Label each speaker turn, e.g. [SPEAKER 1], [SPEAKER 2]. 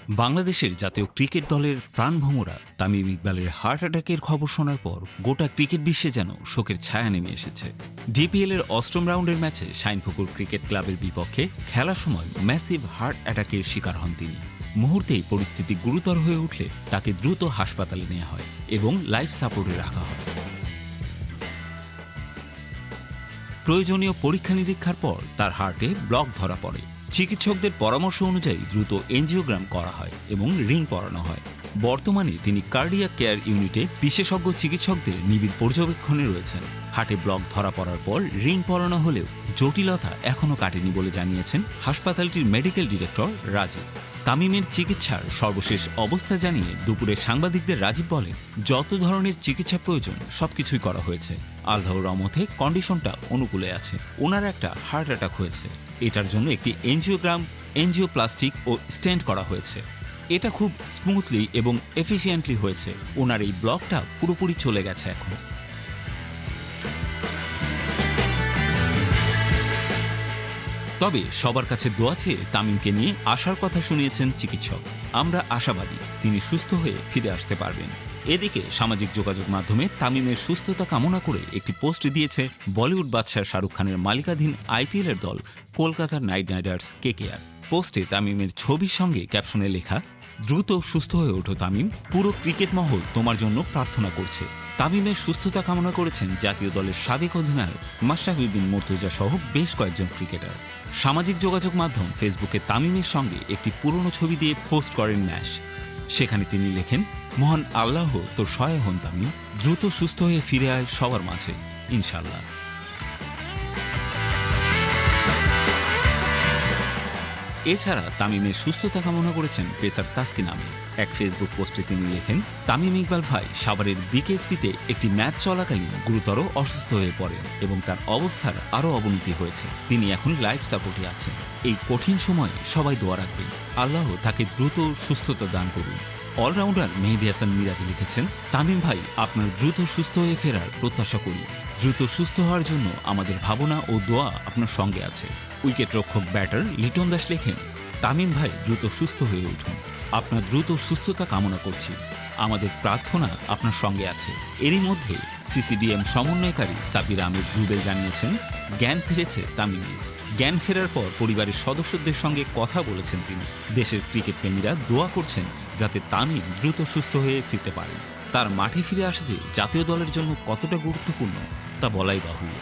[SPEAKER 1] বাংলাদেশের জাতীয় ক্রিকেট দলের প্রাণভোমরা তামিম ইকবালের হার্ট অ্যাটাকের খবর শোনার পর গোটা ক্রিকেট বিশ্বে যেন শোকের ছায়া নেমে এসেছে। ডিপিএল এর অষ্টম রাউন্ডের ম্যাচে শাইনপুকুর ক্রিকেট ক্লাবের বিপক্ষে খেলার সময় ম্যাসিভ হার্ট অ্যাটাকের শিকার হন তিনি। মুহূর্তেই পরিস্থিতি গুরুতর হয়ে উঠলে তাকে দ্রুত হাসপাতালে নেওয়া হয় এবং লাইফ সাপোর্টে রাখা হয়। প্রয়োজনীয় পরীক্ষা নিরীক্ষার পর তার হার্টে ব্লক ধরা পড়ে। চিকিৎসকদের পরামর্শ অনুযায়ী দ্রুত এনজিওগ্রাম করা হয় এবং রিং পরানো হয়। বর্তমানে তিনি কার্ডিয়াক কেয়ার ইউনিটে বিশেষজ্ঞ চিকিৎসকদের নিবিড় পর্যবেক্ষণে রয়েছেন। হার্টে ব্লক ধরা পড়ার পর রিং পরানো হলেও জটিলতা এখনও কাটেনি বলে জানিয়েছেন হাসপাতালটির মেডিকেল ডিরেক্টর রাজীব। তামিমের চিকিৎসার সর্বশেষ অবস্থা জানিয়ে দুপুরে সাংবাদিকদের রাজীব বলেন, যত ধরনের চিকিৎসা প্রয়োজন সবকিছুই করা হয়েছে। আল্লাহর রহমতে কন্ডিশনটা অনুকূলে আছে। ওনার একটা হার্ট অ্যাটাক হয়েছে, এটার জন্য একটি এনজিওগ্রাম, এনজিওপ্লাস্টিক ও স্টেন্ট করা হয়েছে। এটা খুব স্মুথলি এবং এফিসিয়েন্টলি হয়েছে। ওনার এই ব্লকটা পুরোপুরি চলে গেছে এখন। তবে সবার কাছে দোয়া চেয়ে তামিমকে নিয়ে আশার কথা শুনিয়েছেন চিকিৎসক। আমরা আশাবাদী তিনি সুস্থ হয়ে ফিরে আসতে পারবেন। এদিকে সামাজিক যোগাযোগ মাধ্যমে তামিমের সুস্থতা কামনা করে একটি পোস্ট দিয়েছে বলিউড বাদশাহ শাহরুখ খানের মালিকাধীন আইপিএল এর দল কলকাতার নাইট রাইডার্স কেকেআর। পোস্টে তামিমের ছবির সঙ্গে ক্যাপশনে লেখা, দ্রুত সুস্থ হয়ে ওঠো তামিম, পুরো ক্রিকেট মহল তোমার জন্য প্রার্থনা করছে। তামিমের সুস্থতা কামনা করেছেন জাতীয় দলের সাবেক অধিনায়ক মাশরাফি বিন মুর্তজা সহ বেশ কয়েকজন ক্রিকেটার। সামাজিক যোগাযোগ মাধ্যম ফেসবুকে তামিমের সঙ্গে একটি পুরনো ছবি দিয়ে পোস্ট করেন ন্যাশ। সেখানে তিনি লেখেন, মহান আল্লাহ তোর সহায় হন তামিম, দ্রুত সুস্থ হয়ে ফিরে আয় সবার মাঝে, ইনশাল্লাহ। এছাড়া তামিমের সুস্থতা কামনা করেছেন পেসার তাসকিন আহমেদ। এক ফেসবুক পোস্টে তিনি লেখেন, তামিম ইকবাল ভাই সাভারের বিকেএসপিতে একটি ম্যাচ চলাকালীন গুরুতর অসুস্থ হয়ে পড়েন এবং তার অবস্থার আরও অবনতি হয়েছে। তিনি এখন লাইফ সাপোর্টে আছেন। এই কঠিন সময়ে সবাই দোয়া রাখবেন, আল্লাহ তাকে দ্রুত সুস্থতা দান করুন। অলরাউন্ডার মেহেদী হাসান মিরাজ লিখেছেন, তামিম ভাই আপনার দ্রুত সুস্থ হয়ে ফেরার প্রত্যাশা করি। দ্রুত সুস্থ হওয়ার জন্য আমাদের ভাবনা ও দোয়া আপনার সঙ্গে আছে। উইকেট রক্ষক ব্যাটার লিটন দাস লেখেন, তামিম ভাই দ্রুত সুস্থ হয়ে উঠুন, আপনার দ্রুত সুস্থতা কামনা করছি। আমাদের প্রার্থনা আপনার সঙ্গে আছে। এরই মধ্যে সিসিডিএম সমন্বয়কারী সাবির আহমেদ রুবেল জানিয়েছেন, জ্ঞান ফিরেছে তামিমের। জ্ঞান ফেরার পর পরিবারের সদস্যদের সঙ্গে কথা বলেছেন তিনি। দেশের ক্রিকেট প্রেমীরা দোয়া করছেন যাতে তামিম দ্রুত সুস্থ হয়ে ফিরতে পারেন। তার মাঠে ফিরে আসা যে জাতীয় দলের জন্য কতটা গুরুত্বপূর্ণ তা বলাই বাহুল্য।